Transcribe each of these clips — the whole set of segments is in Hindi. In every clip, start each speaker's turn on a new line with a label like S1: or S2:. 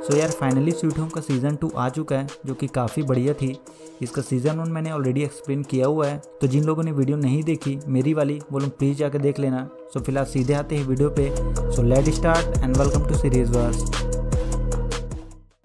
S1: सो यार फाइनली स्वीट होम का सीज़न 2 आ चुका है जो कि काफ़ी बढ़िया थी। इसका सीज़न 1 मैंने ऑलरेडी एक्सप्लेन किया हुआ है, तो जिन लोगों ने वीडियो नहीं देखी मेरी वाली वो लोग प्लीज़ जाकर देख लेना। सो फिलहाल सीधे आते हैं वीडियो पे। So let's start and welcome to series verse.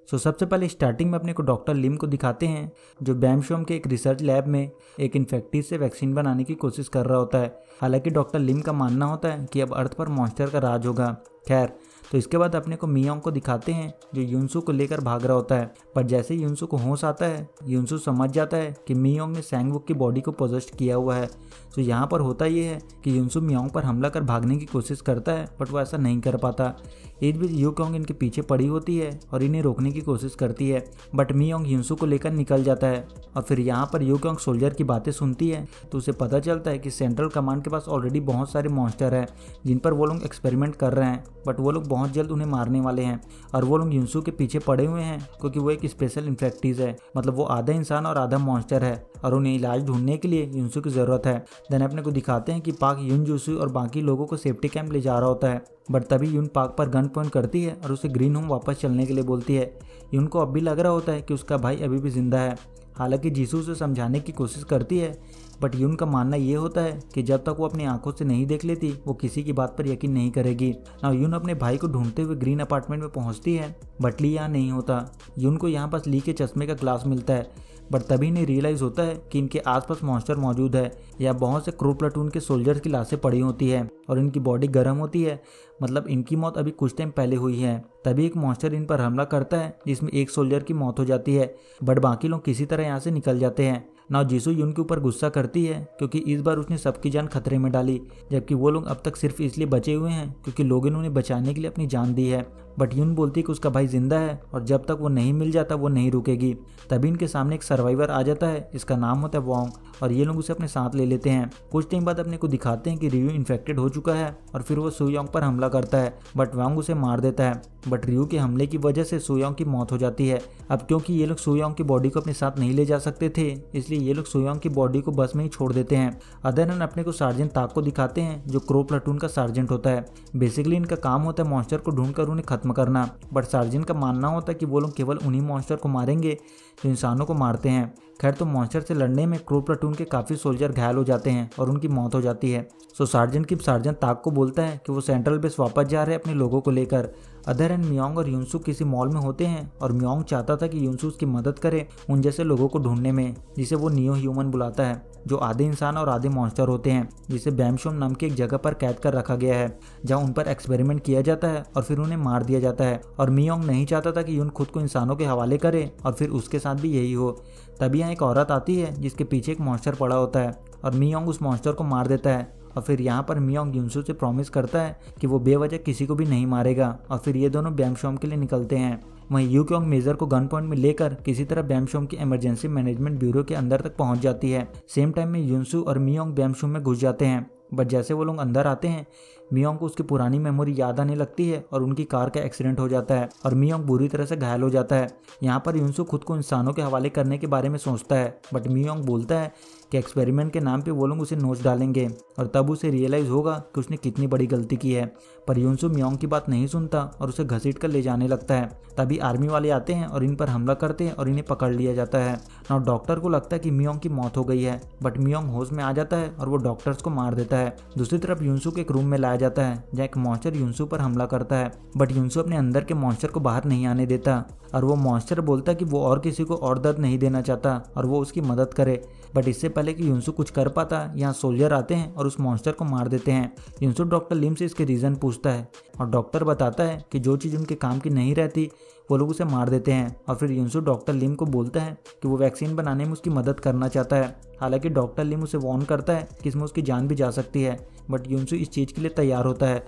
S1: So सबसे पहले स्टार्टिंग में अपने को डॉक्टर लिम को दिखाते हैं जो बैमशोम के एक रिसर्च लैब में एक इन्फेक्टिव से वैक्सीन बनाने की कोशिश कर रहा होता है। हालांकि डॉक्टर लिम का मानना होता है कि अब अर्थ पर मॉन्स्टर का राज होगा। खैर, तो इसके बाद अपने को मियोंग को दिखाते हैं जो युनसू को लेकर भाग रहा होता है। पर जैसे ही युनसू को होश आता है, युनसू समझ जाता है कि मियोंग ने सैंगवुक की बॉडी को पोजेस्ट किया हुआ है। तो यहाँ पर होता ये है कि युनसू मियोंग पर हमला कर भागने की कोशिश करता है, बट वो ऐसा नहीं कर पाता। इस बीच यूक्योंग इनके पीछे पड़ी होती है और इन्हें रोकने की कोशिश करती है, बट मियोंग युनसू को लेकर निकल जाता है। और फिर यहाँ पर यूक्योंग सोल्जर की बातें सुनती है, तो उसे पता चलता है कि सेंट्रल कमांड के पास ऑलरेडी बहुत सारे मॉन्स्टर हैं जिन पर वो लोग एक्सपेरिमेंट कर रहे हैं, बट वो लोग बहुत जल्द उन्हें मारने वाले हैं। और वो लोग युनसू के पीछे पड़े हुए हैं क्योंकि वो एक स्पेशल इन्फेक्टिव है, मतलब वो आधा इंसान और आधा मॉन्स्टर है और उन्हें इलाज ढूंढने के लिए युनसू की ज़रूरत है। देन अपने को दिखाते हैं कि पाक युनजूसू और बाकी लोगों को सेफ्टी कैंप ले जा रहा होता है, बट तभी युन पाक पर गन पॉइंट करती है और उसे ग्रीन होम वापस चलने के लिए बोलती है। युन को अब भी लग रहा होता है कि उसका भाई अभी भी जिंदा है। हालांकि जीसू उसे समझाने की कोशिश करती है, बट युन का मानना ये होता है कि जब तक वो अपनी आंखों से नहीं देख लेती वो किसी की बात पर यकीन नहीं करेगी। नाउ युन अपने भाई को ढूंढते हुए ग्रीन अपार्टमेंट में पहुंचती है, बट ली यहाँ नहीं होता। युन को यहाँ बस ली के चश्मे का ग्लास मिलता है, बट तभी इन्हें रियलाइज़ होता है कि इनके आसपास मॉन्स्टर मौजूद है। या बहुत से क्रू प्लाटून के सोल्जर्स की लाशें पड़ी होती है और इनकी बॉडी गर्म होती है, मतलब इनकी मौत अभी कुछ टाइम पहले हुई है। तभी एक मॉन्स्टर इन पर हमला करता है जिसमें एक सोल्जर की मौत हो जाती है, बट बाकी लोग किसी तरह यहाँ से निकल जाते हैं। नाउ जीसू युन के ऊपर गुस्सा करती है क्योंकि इस बार उसने सबकी जान खतरे में डाली, जबकि वो लोग अब तक सिर्फ इसलिए बचे हुए हैं क्योंकि लोगों ने उन्हें बचाने के लिए अपनी जान दी है। बट युन बोलती है कि उसका भाई जिंदा है और जब तक वो नहीं मिल जाता वो नहीं रुकेगी। तभी इनके सामने एक सर्वाइवर आ जाता है, इसका नाम होता है वोंग, और ये लोग उसे अपने साथ ले लेते हैं। कुछ टाइम बाद अपने को दिखाते हैं कि रियू इन्फेक्टेड हो चुका है और फिर वो सुयोंग पर हमला करता है, बट वोंग उसे मार देता है। बट रियू के हमले की वजह से सुयोंग की मौत हो जाती है। अब क्योंकि ये लोग सुयोंग की बॉडी को अपने साथ नहीं ले जा सकते थे, इसलिए ये लोग सुयोंग की बॉडी को बस में ही छोड़ देते हैं। अदरन अपने को सार्जेंट ताक को दिखाते हैं जो क्रो प्लाटून का सार्जेंट होता है। बेसिकली इनका काम होता है मॉन्स्टर को ढूंढकर उन्हें खत्म करना, बट सार्जेंट का मानना होता है कि वो लोग केवल उन्हीं मॉन्स्टर को मारेंगे जो इंसानों को मारते हैं। खैर, तो मॉन्स्टर से लड़ने में क्रो प्लाटून के काफ़ी सोल्जर घायल हो जाते हैं और उनकी मौत हो जाती है। सो सार्जेंट ताक को बोलता है कि वो सेंट्रल बेस वापस जा रहे हैं अपने लोगों को लेकर। अदर एंड मियोंग और युनसू किसी मॉल में होते हैं और मियोंग चाहता था कि युनसू उसकी मदद करे उन जैसे लोगों को ढूंढने में, जिसे वो नियो ह्यूमन बुलाता है, जो आधे इंसान और आधे मॉन्स्टर होते हैं, जिसे बैमशोम नाम की एक जगह पर कैद कर रखा गया है जहाँ उन पर एक्सपेरिमेंट किया जाता है और फिर उन्हें मार दिया जाता है। और मियोंग नहीं चाहता था कि युन खुद को इंसानों के हवाले करे और फिर उसके साथ भी यही हो। तभी यहाँ एक औरत आती है जिसके पीछे एक मॉन्स्टर पड़ा होता है और मियोंग उस मॉन्स्टर को मार देता है। और फिर यहाँ पर मियोंग युनसू से प्रॉमिस करता है कि वो बेवजह किसी को भी नहीं मारेगा और फिर ये दोनों बैमशोम के लिए निकलते हैं। वहीं यूक्योंग मेजर को गन पॉइंट में लेकर किसी तरह बैमशोम की इमरजेंसी मैनेजमेंट ब्यूरो के अंदर तक पहुंच जाती है। सेम टाइम में युनसू और मियोंग बैमशोम में घुस जाते हैं, बट जैसे वो लोग अंदर आते हैं मियोंग को उसकी पुरानी मेमोरी याद आने लगती है और उनकी कार का एक्सीडेंट हो जाता है और मियोंग बुरी तरह से घायल हो जाता है। यहाँ पर युनसू खुद को इंसानों के हवाले करने के बारे में सोचता है, बट मियोंग बोलता है कि एक्सपेरिमेंट के नाम पे वो लोग उसे नोच डालेंगे और तब उसे रियलाइज़ होगा कि उसने कितनी बड़ी गलती की है। पर युनसू मियोंग की बात नहीं सुनता और उसे घसीट कर ले जाने लगता है। तभी आर्मी वाले आते हैं और इन पर हमला करते हैं और इन्हें पकड़ लिया जाता है। नाउ डॉक्टर को लगता है कि मियोंग की मौत हो गई है, बट मियोंग होश में आ जाता है और वो डॉक्टर्स को मार देता है। दूसरी तरफ युनसू के एक रूम में लाया जाता है जहाँ एक मॉन्स्टर युनसू पर हमला करता है, बट युनसू अपने अंदर के मॉन्स्टर को बाहर नहीं आने देता और वो मॉन्स्टर बोलता है कि वो और किसी को और दर्द नहीं देना चाहता और वो उसकी मदद करे। बट इससे पहले कि युनसू कुछ कर पाता, यहाँ सोल्जर आते हैं और उस मॉन्स्टर को मार देते हैं। युनसू डॉक्टर लिम से इसके रीज़न पूछता है और डॉक्टर बताता है कि जो चीज़ उनके काम की नहीं रहती वो लोग उसे मार देते हैं। और फिर युनसू डॉक्टर लिम को बोलता है कि वो वैक्सीन बनाने में उसकी मदद करना चाहता है। हालांकि डॉक्टर लिम उसे वार्न करता है कि इसमें उसकी जान भी जा सकती है, बट युनसू इस चीज़ के लिए तैयार होता है।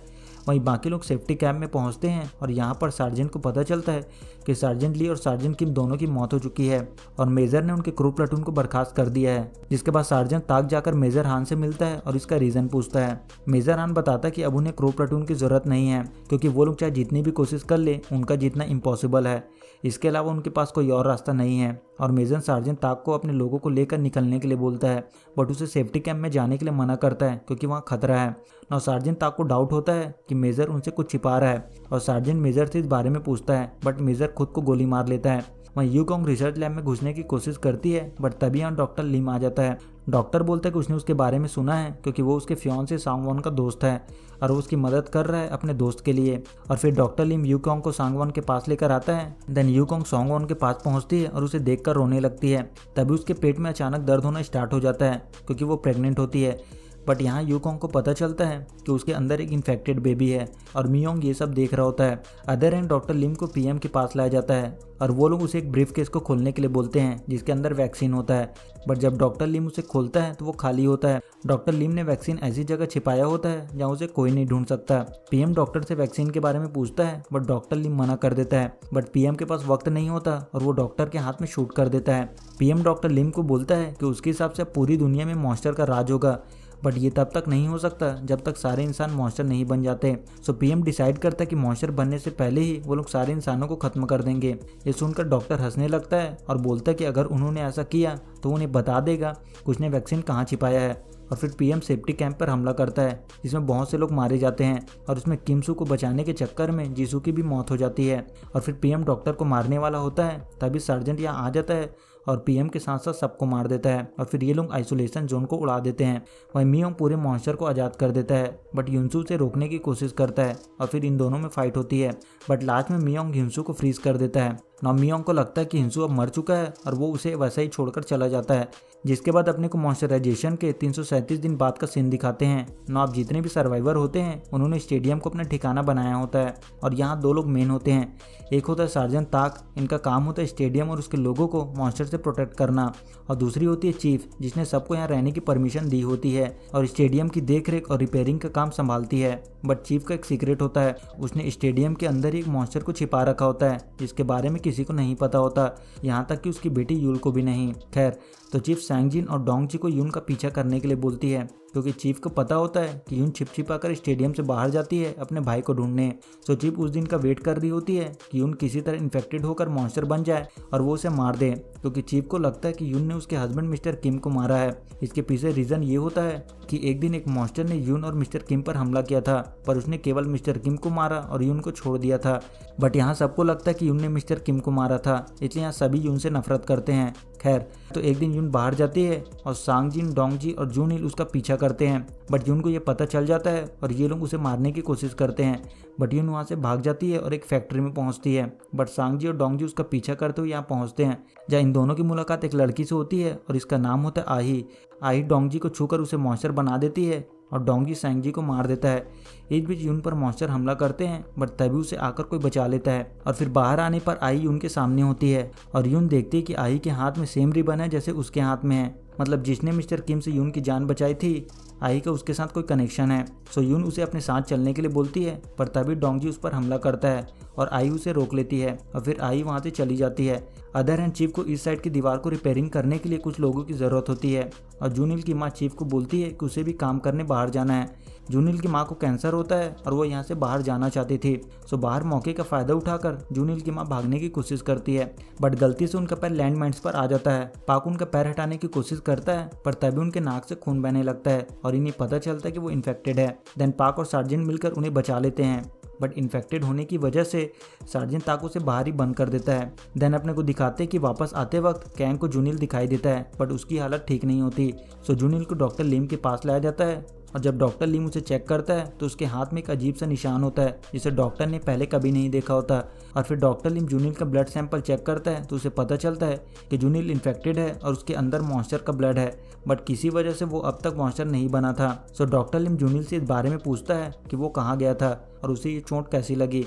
S1: वहीं बाकी लोग सेफ्टी कैंप में पहुंचते हैं और यहाँ पर सार्जेंट को पता चलता है कि सार्जेंट ली और सार्जेंट किम दोनों की मौत हो चुकी है और मेजर ने उनके क्रू प्लाटून को बर्खास्त कर दिया है। जिसके बाद सार्जेंट ताक जाकर मेजर हान से मिलता है और इसका रीज़न पूछता है। मेजर हान बताता है कि अब उन्हें क्रू प्लाटून की ज़रूरत नहीं है क्योंकि वो लोग चाहे जितनी भी कोशिश कर ले उनका जीतना इम्पॉसिबल है। इसके अलावा उनके पास कोई और रास्ता नहीं है और मेजर सार्जेंट ताक को अपने लोगों को लेकर निकलने के लिए बोलता है, बट उसे सेफ्टी कैंप में जाने के लिए मना करता है क्योंकि वहाँ खतरा है। और सार्जेंट ताक को डाउट होता है कि मेजर उनसे कुछ छिपा रहा है और सार्जेंट मेजर से इस बारे में पूछता है, बट मेजर खुद को गोली मार लेता है। वहीं यूकोंग रिसर्च लैब में घुसने की कोशिश करती है, बट तभी यहाँ डॉक्टर लिम आ जाता है। डॉक्टर बोलता है कि उसने उसके बारे में सुना है क्योंकि वो उसके फियांसे सांगवॉन का दोस्त है और वो उसकी मदद कर रहा है अपने दोस्त के लिए। और फिर डॉक्टर लिम यूकोंग को सांगवॉन के पास लेकर आता है। देन यूकोंग सांगवॉन के पास पहुंचती है और उसे देखकर रोने लगती है। तभी उसके पेट में अचानक दर्द होना स्टार्ट हो जाता है क्योंकि वो प्रेग्नेंट होती है। बट यहाँ यूकोंग को पता चलता है कि उसके अंदर एक इन्फेक्टेड बेबी है और मियोंग ये सब देख रहा होता है। अदर एंड डॉक्टर लिम को पीएम के पास लाया जाता है और वो लोग उसे एक ब्रीफ केस को खोलने के लिए बोलते हैं जिसके अंदर वैक्सीन होता है। बट जब डॉक्टर लिम उसे खोलता है तो वो खाली होता है। डॉक्टर लिम ने वैक्सीन ऐसी जगह छिपाया होता है जहाँ उसे कोई नहीं ढूंढ सकता। पीएम डॉक्टर से वैक्सीन के बारे में पूछता है, बट डॉक्टर लिम मना कर देता है। बट पीएम के पास वक्त नहीं होता और वो डॉक्टर के हाथ में शूट कर देता है। पीएम डॉक्टर लिम को बोलता है कि उसके हिसाब से पूरी दुनिया में मॉन्स्टर का राज होगा, बट ये तब तक नहीं हो सकता जब तक सारे इंसान मॉन्स्टर नहीं बन जाते। सो पीएम डिसाइड करता है कि मॉन्स्टर बनने से पहले ही वो लोग सारे इंसानों को खत्म कर देंगे। ये सुनकर डॉक्टर हंसने लगता है और बोलता है कि अगर उन्होंने ऐसा किया तो उन्हें बता देगा कि उसने वैक्सीन कहाँ छिपाया है। और फिर पीएम सेफ्टी कैंप पर हमला करता है जिसमें बहुत से लोग मारे जाते हैं और उसमें किमसू को बचाने के चक्कर में जीसू की भी मौत हो जाती है। और फिर पीएम डॉक्टर को मारने वाला होता है, तभी सर्जेंट यहाँ आ जाता है और पीएम के साथ साथ सबको मार देता है और फिर ये लोग आइसोलेशन जोन को उड़ा देते हैं। वहीं मियोंग पूरे मॉन्स्टर को आज़ाद कर देता है, बट युनसू से रोकने की कोशिश करता है और फिर इन दोनों में फाइट होती है। बट लास्ट में मियोंग हिंसू को फ्रीज कर देता है। ना मियोंग को लगता है कि हिंसू अब मर चुका है और वो उसे वैसा ही छोड़कर चला जाता है। जिसके बाद अपने को मॉन्स्टराइजेशन के 337 दिन बाद का सीन दिखाते हैं। ना अब जितने भी सर्वाइवर होते हैं उन्होंने स्टेडियम को अपना ठिकाना बनाया होता है और यहाँ दो लोग मेन होते हैं। एक होता है सार्जेंट ताक, इनका काम होता है स्टेडियम और उसके लोगों को मॉन्स्टर से प्रोटेक्ट करना, और दूसरी होती है चीफ जिसने सबको यहाँ रहने की परमिशन दी होती है और स्टेडियम की देखरेख और रिपेयरिंग का काम संभालती है। बट चीफ का एक सीक्रेट होता है, उसने स्टेडियम के अंदर एक मॉन्स्टर को छिपा रखा होता है जिसके बारे में किसी को नहीं पता होता, यहाँ तक कि उसकी बेटी यूल को भी नहीं। खैर, तो चीफ सैंगजिन और डोंगजी को यून का पीछा करने के लिए बोलती है क्योंकि चीफ को पता होता है कि यून छिप छिपा कर स्टेडियम से बाहर जाती है अपने भाई को ढूंढने। सो चीफ उस दिन का वेट कर रही होती है कि यून किसी तरह इन्फेक्टेड होकर मॉन्स्टर बन जाए और वो उसे मार दे, क्योंकि चीफ को लगता है कि यून ने उसके हस्बैंड मिस्टर किम को मारा है। इसके पीछे रीजन ये होता है कि एक दिन एक मॉन्स्टर ने यून और मिस्टर किम पर हमला किया था, पर उसने केवल मिस्टर किम को मारा और यून को छोड़ दिया था। बट यहाँ सबको लगता है कि यून ने मिस्टर किम को मारा था, इसलिए यहाँ सभी यून से नफरत करते हैं। खैर, तो एक दिन यून बाहर जाती है और सांगजिन, डोंगजी और जूनिल उसका पीछा करते हैं, बट यून को ये पता चल जाता है और ये लोग उसे मारने की कोशिश करते हैं। बट यून वहाँ से भाग जाती है और एक फैक्ट्री में पहुँचती है। बट सांगजी और डोंगजी उसका पीछा करते हुए यहाँ पहुँचते हैं, जहाँ इन दोनों की मुलाकात एक लड़की से होती है और इसका नाम होता है आही। आही डोंगजी को छूकर उसे मॉन्स्टर बना देती है और डोंगी सैंगजी को मार देता है। इस बीच यून पर मॉन्स्टर हमला करते हैं, बट तभी उसे आकर कोई बचा लेता है और फिर बाहर आने पर आई यून के सामने होती है और यून देखती है कि आई के हाथ में सेम रिबन है जैसे उसके हाथ में है। मतलब जिसने मिस्टर किम से यून की जान बचाई थी, आई का उसके साथ कोई कनेक्शन है। सो यून उसे अपने साथ चलने के लिए बोलती है, पर तभी डोंगजी उस पर हमला करता है और आई उसे रोक लेती है और फिर आई वहाँ से चली जाती है। अदर हैंड चीफ को इस साइड की दीवार को रिपेयरिंग करने के लिए कुछ लोगों की ज़रूरत होती है और जूनिल की माँ चीफ को बोलती है कि उसे भी काम करने बाहर जाना है। जूनिल की माँ को कैंसर होता है और वो यहाँ से बाहर जाना चाहती थी। सो बाहर मौके का फ़ायदा उठाकर जूनिल की माँ भागने की कोशिश करती है, बट गलती से उनका पैर लैंड माइन्स पर आ जाता है। पाक उनका पैर हटाने की कोशिश करता है, पर तभी उनके नाक से खून बहने लगता है और इन्हें पता चलता है कि वो इन्फेक्टेड है। देन पाक और सार्जेंट मिलकर उन्हें बचा लेते हैं, बट इन्फेक्टेड होने की वजह से सार्जेंट ताको से बाहर ही बंद कर देता है। देन अपने को दिखाते हैं कि वापस आते वक्त कैंग को जूनिल दिखाई देता है, बट उसकी हालत ठीक नहीं होती। सो जूनिल को डॉक्टर लिम के पास लाया जाता है और जब डॉक्टर लिम उसे चेक करता है तो उसके हाथ में एक अजीब सा निशान होता है जिसे डॉक्टर ने पहले कभी नहीं देखा होता। और फिर डॉक्टर लिम जूनिल का ब्लड सैंपल चेक करता है तो उसे पता चलता है कि जूनिल इन्फेक्टेड है और उसके अंदर मॉन्स्टर का ब्लड है, बट किसी वजह से वो अब तक मॉन्स्टर नहीं बना था। सो डॉक्टर लिम जूनिल से इस बारे में पूछता है कि वो कहाँ गया था और उसे ये चोट कैसी लगी।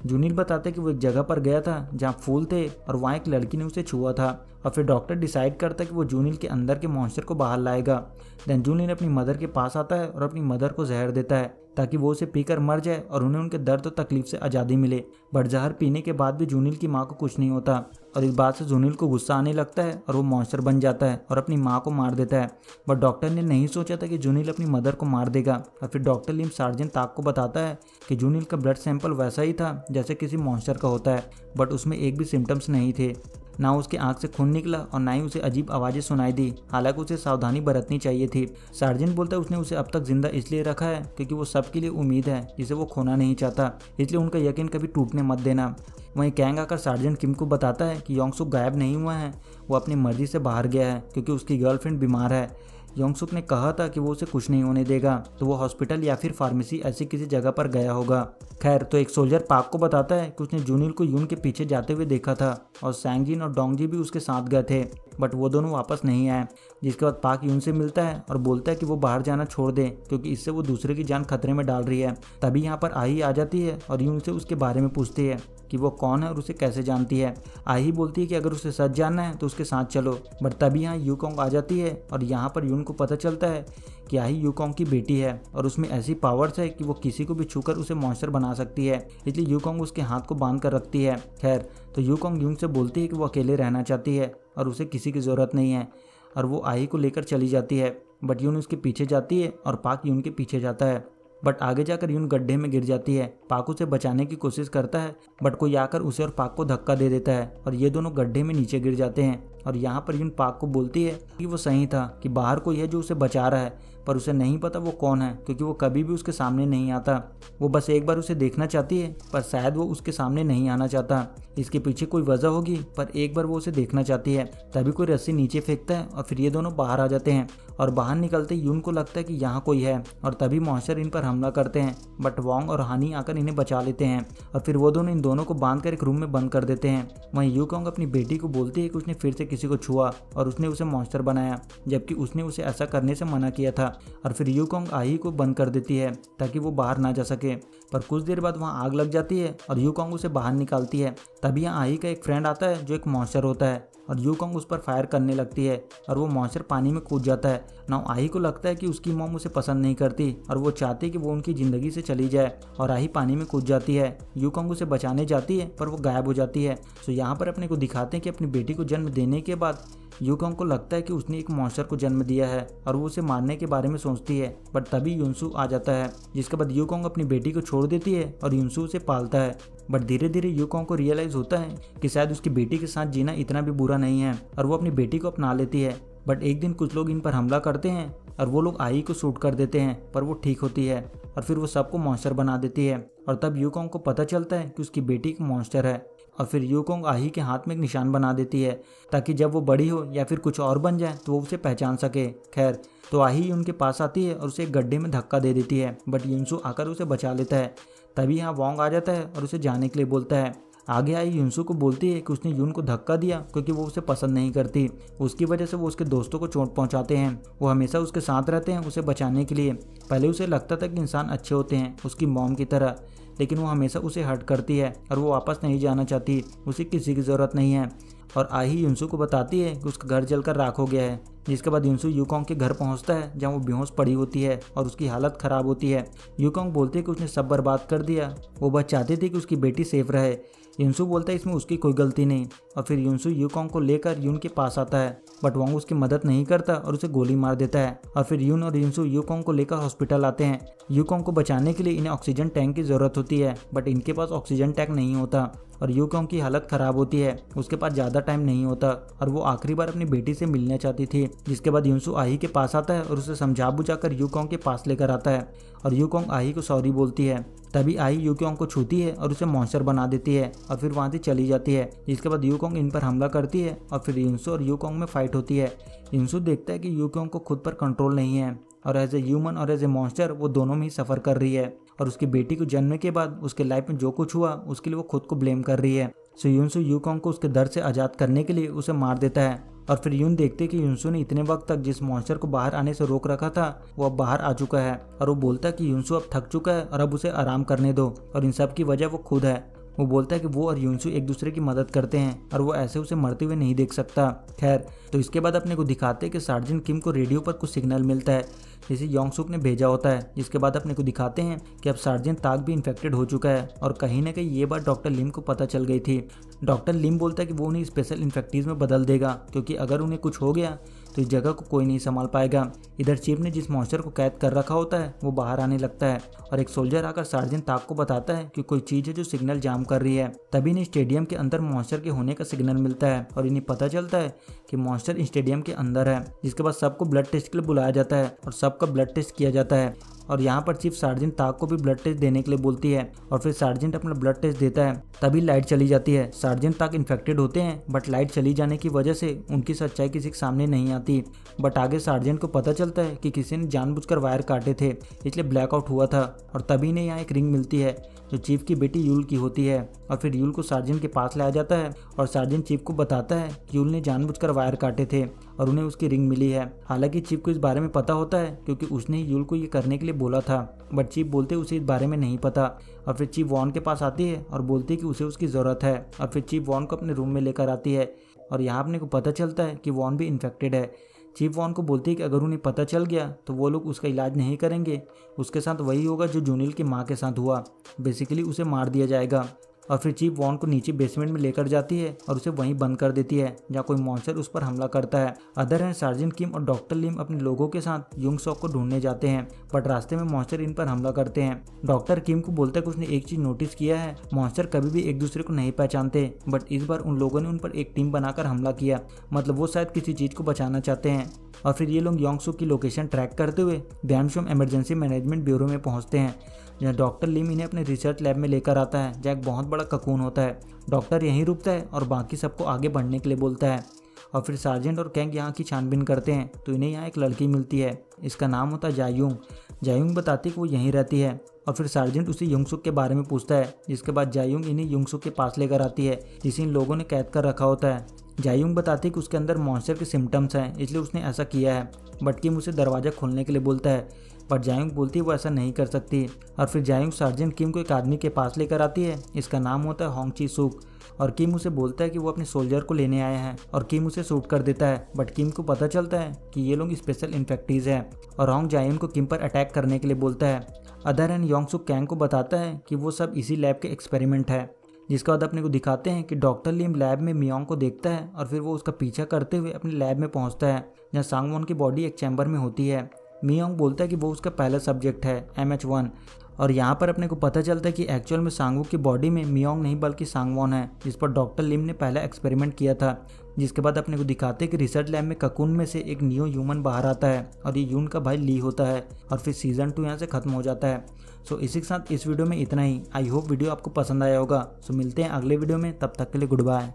S1: जूनिल बताते हैं कि वो एक जगह पर गया था जहाँ फूल थे और वहाँ एक लड़की ने उसे छुआ था। और फिर डॉक्टर डिसाइड करता है कि वो जूनिल के अंदर के मॉन्स्टर को बाहर लाएगा। देन जूनिल अपनी मदर के पास आता है और अपनी मदर को जहर देता है ताकि वो उसे पीकर मर जाए और उन्हें उनके दर्द और तकलीफ से आज़ादी मिले। बट जहर पीने के बाद भी जूनिल की माँ को कुछ नहीं होता और इस बात से जूनिल को गुस्सा आने लगता है और वो मॉन्स्टर बन जाता है और अपनी माँ को मार देता है। बट डॉक्टर ने नहीं सोचा था कि जूनिल अपनी मदर को मार देगा। और फिर डॉक्टर लिम सार्जेंट ताक को बताता है कि जूनिल का ब्लड सैंपल वैसा ही था जैसे किसी मॉन्स्टर का होता है, बट उसमें एक भी सिम्टम्स नहीं थे। ना उसके आंख से खून निकला और ना ही उसे अजीब आवाजें सुनाई दी। हालांकि उसे सावधानी बरतनी चाहिए थी। सार्जेंट बोलता है उसने उसे अब तक जिंदा इसलिए रखा है क्योंकि वो सबके लिए उम्मीद है जिसे वो खोना नहीं चाहता, इसलिए उनका यकीन कभी टूटने मत देना। वहीं कैंग आकर सार्जेंट किम को बताता है कि योंगसुक गायब नहीं हुआ है, वो अपनी मर्जी से बाहर गया है क्योंकि उसकी गर्लफ्रेंड बीमार है। योंगसुक ने कहा था कि वो उसे कुछ नहीं होने देगा, तो वो हॉस्पिटल या फिर फार्मेसी ऐसी किसी जगह पर गया होगा। खैर, तो एक सोल्जर पाक को बताता है कि उसने जूनिल को यून के पीछे जाते हुए देखा था और सैंगजिन और डोंगजी भी उसके साथ गए थे, बट वो दोनों वापस नहीं आए। जिसके बाद पाक यून से मिलता है और बोलता है कि वो बाहर जाना छोड़ दे क्योंकि इससे वो दूसरे की जान खतरे में डाल रही है। तभी यहाँ पर आई आ जाती है और यून से उसके बारे में पूछती है कि वो कौन है और उसे कैसे जानती है। आई बोलती है कि अगर उसे सच जानना है तो उसके साथ चलो, बट तभी यहाँ यूकोंग आ जाती है और यहाँ पर यून को पता चलता है कि आई यूकोंग की बेटी है और उसमें ऐसी पावर्स है कि वो किसी को भी छूकर उसे मॉन्स्टर बना सकती है, इसलिए यूकोंग उसके हाथ को बांध कर रखती है। खैर, तो यूकोंग यून से बोलती है कि वो अकेले रहना चाहती है और उसे किसी की ज़रूरत नहीं है और वो आई को लेकर चली जाती है, बट यून उसके पीछे जाती है और पाक यून के पीछे जाता है। बट आगे जाकर यून गड्ढे में गिर जाती है। पाक उसे बचाने की कोशिश करता है, बट कोई आकर उसे और पाक को धक्का दे देता है और ये दोनों गड्ढे में नीचे गिर जाते हैं। और यहाँ पर यून पाक को बोलती है कि वो सही था कि बाहर कोई है जो उसे बचा रहा है, पर उसे नहीं पता वो कौन है क्योंकि वो कभी भी उसके सामने नहीं आता। वो बस एक बार उसे देखना चाहती है, पर शायद वो उसके सामने नहीं आना चाहता। इसके पीछे कोई वजह होगी, पर एक बार वो उसे देखना चाहती है। तभी कोई रस्सी नीचे फेंकता है और फिर ये दोनों बाहर आ जाते हैं और बाहर निकलते यून को लगता है कि यहाँ कोई है और तभी मॉन्स्टर इन पर हमला करते हैं, बट वोंग और हानी आकर इन्हें बचा लेते हैं और फिर वो दोनों इन दोनों को बांधकर एक रूम में बंद कर देते हैं। वहीं यूकोंग अपनी बेटी को बोलती है कि उसने फिर से किसी को छुआ और उसने उसे मॉन्स्टर बनाया, जबकि उसने उसे ऐसा करने से मना किया था। और फिर यूकोंग आई को बंद कर देती है ताकि वो बाहर ना जा सके, पर कुछ देर बाद वहाँ आग लग जाती है और यूकोंग उसे बाहर निकालती है। तभी यहाँ आई का एक फ्रेंड आता है जो एक मॉन्स्टर होता है और यूकोंग उस पर फायर करने लगती है और वो मॉन्स्टर पानी में कूद जाता है। नाउ आई को लगता है कि उसकी मॉम उसे पसंद नहीं करती और वो चाहती है कि वो उनकी ज़िंदगी से चली जाए और आई पानी में कूद जाती है। यूकोंग उसे बचाने जाती है पर वो गायब हो जाती है। सो यहाँ पर अपने को दिखाते हैं कि अपनी बेटी को जन्म देने के बाद यूकोंग को लगता है कि उसने एक मॉन्स्टर को जन्म दिया है और वो उसे मारने के बारे में सोचती है, बट तभी युनसु आ जाता है। जिसके बाद यूकोंग अपनी बेटी को छोड़ देती है और युनसु उसे पालता है। बट धीरे धीरे यूकोंग को रियलाइज होता है कि शायद उसकी बेटी के साथ जीना इतना भी बुरा नहीं है और वो अपनी बेटी को अपना लेती है। बट एक दिन कुछ लोग इन पर हमला करते हैं और वो लोग आई को शूट कर देते हैं, पर वो ठीक होती है और फिर वो सबको मॉन्स्टर बना देती है। और तब यूकोंग को पता चलता है कि उसकी बेटी एक मॉन्स्टर है और फिर यूकोंग आही के हाथ में एक निशान बना देती है ताकि जब वो बड़ी हो या फिर कुछ और बन जाए तो वो उसे पहचान सके। खैर, तो आही उनके पास आती है और उसे एक गड्ढे में धक्का दे देती है, बट युनसु आकर उसे बचा लेता है। तभी यहाँ वोंग आ जाता है और उसे जाने के लिए बोलता है। आगे आई युनसु को बोलती है कि उसने यून को धक्का दिया क्योंकि वो उसे पसंद नहीं करती, उसकी वजह से वो उसके दोस्तों को चोट पहुंचाते हैं। वो हमेशा उसके साथ रहते हैं उसे बचाने के लिए। पहले उसे लगता था कि इंसान अच्छे होते हैं उसकी मॉम की तरह, लेकिन वो हमेशा उसे हर्ट करती है और वो वापस नहीं जाना चाहती, उसे किसी की ज़रूरत नहीं है। और आही युनसु को बताती है कि उसका घर जलकर राख हो गया है। जिसके बाद युनसु यूकोंग के घर पहुंचता है जहां वो बेहोश पड़ी होती है और उसकी हालत ख़राब होती है। यूकोंग बोलते हैं कि उसने सब बर्बाद कर दिया, वो बस चाहती थी कि उसकी बेटी सेफ रहे। युनसु बोलता है इसमें उसकी कोई गलती नहीं और फिर युनसु यूकोंग को लेकर यून के पास आता है, बट वोंग उसकी मदद नहीं करता और उसे गोली मार देता है। और फिर यून और युनसु यूकोंग को लेकर हॉस्पिटल आते हैं। यूकोंग को बचाने के लिए इन्हें ऑक्सीजन टैंक की ज़रूरत होती है, बट इनके पास ऑक्सीजन टैंक नहीं होता और यूकोंग की हालत ख़राब होती है, उसके पास ज़्यादा टाइम नहीं होता और वो आखिरी बार अपनी बेटी से मिलना चाहती थी। जिसके बाद युनसु आही के पास आता है और उसे समझा बुझाकर यूकोंग के पास लेकर आता है और यूकोंग आही को सॉरी बोलती है। तभी आई यूकोंग को छूती है और उसे मॉन्स्टर बना देती है और फिर वहाँ से चली जाती है। जिसके बाद यूकोंग इन पर हमला करती है और फिर युनसु और यूकोंग में फाइट होती है। युनसु देखता है कि यूकोंग को खुद पर कंट्रोल नहीं है और एज ए ह्यूमन और एज ए मॉन्स्टर वो दोनों में ही सफ़र कर रही है और उसकी बेटी को जन्म के बाद उसके लाइफ में जो कुछ हुआ उसके लिए वो खुद को ब्लेम कर रही है। सो युनसु यूकोंग को उसके दर्द से आज़ाद करने के लिए उसे मार देता है और फिर यून देखते कि युनसु ने इतने वक्त तक जिस मॉन्स्टर को बाहर आने से रोक रखा था वो अब बाहर आ चुका है और वो बोलता है कि युनसु अब थक चुका है और अब उसे आराम करने दो और इन सब की वजह वो खुद है। वो बोलता है कि वो और युनसु एक दूसरे की मदद करते हैं और वो ऐसे उसे मरते हुए नहीं देख सकता। खैर, तो इसके बाद अपने को दिखाते हैं कि सार्जेंट किम को रेडियो पर कुछ सिग्नल मिलता है जिसे योंगसुक ने भेजा होता है। जिसके बाद अपने को दिखाते हैं कि अब सार्जेंट ताक भी इन्फेक्टेड हो चुका है और कहीं ना कहीं ये बात डॉक्टर लिम को पता चल गई थी। डॉक्टर लिम बोलता है कि वो उन्हें स्पेशल इन्फेक्टीज में बदल देगा क्योंकि अगर उन्हें कुछ हो गया तो इस जगह को कोई नहीं संभाल पाएगा। इधर चीफ ने जिस मॉन्स्टर को कैद कर रखा होता है वो बाहर आने लगता है और एक सोल्जर आकर सार्जेंट ताक को बताता है कि कोई चीज है जो सिग्नल जाम कर रही है। तभी इन्हें स्टेडियम के अंदर मॉन्स्टर के होने का सिग्नल मिलता है और इन्हें पता चलता है कि मॉन्स्टर स्टेडियम के अंदर है। जिसके बाद सबको ब्लड टेस्ट के लिए बुलाया जाता है और सबका ब्लड टेस्ट किया जाता है और यहाँ पर चीफ सार्जेंट ताक को भी ब्लड टेस्ट देने के लिए बोलती है और फिर सार्जेंट अपना ब्लड टेस्ट देता है। तभी लाइट चली जाती है। सार्जेंट ताक इन्फेक्टेड होते हैं बट लाइट चली जाने की वजह से उनकी सच्चाई किसी के सामने नहीं आती। बट आगे सार्जेंट को पता चलता है कि किसी ने जानबूझकर वायर काटे थे इसलिए ब्लैकआउट हुआ था और तभी इन्हें यहाँ एक रिंग मिलती है जो चीफ की बेटी यूल की होती है और फिर यूल को सार्जेंट के पास लाया जाता है और सार्जेंट चीफ को बताता है कि यूल ने जानबूझकर वायर काटे थे और उन्हें उसकी रिंग मिली है। हालांकि चीफ को इस बारे में पता होता है क्योंकि उसने ही यूल को ये करने के लिए बोला था बट चीफ बोलते उसे इस बारे में नहीं पता और फिर चीफ वॉन के पास आती है और बोलती है कि उसे उसकी ज़रूरत है और फिर चीफ वॉन को अपने रूम में लेकर आती है और यहाँ अपने को पता चलता है कि वॉन भी इन्फेक्टेड है। चीफ वॉन को बोलती है कि अगर उन्हें पता चल गया तो वो लोग उसका इलाज नहीं करेंगे, उसके साथ वही होगा जो जूनिल की माँ के साथ हुआ, बेसिकली उसे मार दिया जाएगा। और फिर चीफ वॉन को नीचे बेसमेंट में लेकर जाती है और उसे वहीं बंद कर देती है जहाँ कोई मॉन्स्टर उस पर हमला करता है। अदर हैंड सार्जेंट किम और डॉक्टर लिम अपने लोगों के साथ युंग सॉक को ढूंढने जाते हैं बट रास्ते में मॉन्स्टर इन पर हमला करते हैं। डॉक्टर किम को बोलता है कि उसने एक चीज नोटिस किया है, मॉन्स्टर कभी भी एक दूसरे को नहीं पहचानते बट इस बार उन लोगों ने उन पर एक टीम बनाकर हमला किया, मतलब वो शायद किसी चीज को बचाना चाहते हैं। और फिर ये लोग योंग सुक की लोकेशन ट्रैक करते हुए बैनशोम इमरजेंसी मैनेजमेंट ब्यूरो में पहुंचते हैं जहाँ डॉक्टर लिम इन्हें अपने रिसर्च लैब में लेकर आता है जहाँ एक बहुत बड़ा ककून होता है। डॉक्टर यहीं रुकता है और बाकी सबको आगे बढ़ने के लिए बोलता है और फिर सार्जेंट और कैंग यहाँ की छानबीन करते हैं तो इन्हें यहाँ एक लड़की मिलती है, इसका नाम होता है जायूंग। जायूंग बताती है कि वो यहीं रहती है और फिर सार्जेंट उसे युंगसुक के बारे में पूछता है जिसके बाद जायूंग इन्हें युंगसुक के पास लेकर आती है जिसे इन लोगों ने कैद कर रखा होता है। जायूंग बताती है कि उसके अंदर मॉन्स्टर के सिम्टम्स हैं इसलिए उसने ऐसा किया है बट किम उसे दरवाज़ा खोलने के लिए बोलता है पर जायूंग बोलती है वो ऐसा नहीं कर सकती। और फिर जायूंग सार्जेंट किम को एक आदमी के पास लेकर आती है, इसका नाम होता है होंग ची सुक और किम उसे बोलता है कि वो अपने सोल्जर को लेने आया है और किम उसे शूट कर देता है बट किम को पता चलता है कि ये लोग स्पेशल इन्फेक्टीज हैं और होंग जायूंग को किम पर अटैक करने के लिए बोलता है। अदर एंड योंग सुक कैंग को बताता है कि वो सब इसी लैब के एक्सपेरिमेंट है। जिसके बाद अपने को दिखाते हैं कि डॉक्टर लिम लैब में मियोंग को देखता है और फिर वो उसका पीछा करते हुए अपने लैब में पहुंचता है जहाँ सांगवॉन की बॉडी एक चैम्बर में होती है। मियोंग बोलता है कि वो उसका पहला सब्जेक्ट है MH1 और यहाँ पर अपने को पता चलता है कि एक्चुअल में सांगवू की बॉडी में मियोंग नहीं बल्कि सांगवॉन है जिस पर डॉक्टर लिम ने पहला एक्सपेरिमेंट किया था। जिसके बाद अपने को दिखाते हैं कि रिसर्च लैब में ककून में से एक न्यू ह्यूमन बाहर आता है और ये यून का भाई ली होता है और फिर सीजन 2 यहाँ से खत्म हो जाता है। सो इसी के साथ इस वीडियो में इतना ही। आई होप वीडियो आपको पसंद आया होगा। सो मिलते हैं अगले वीडियो में, तब तक के लिए गुड बाय।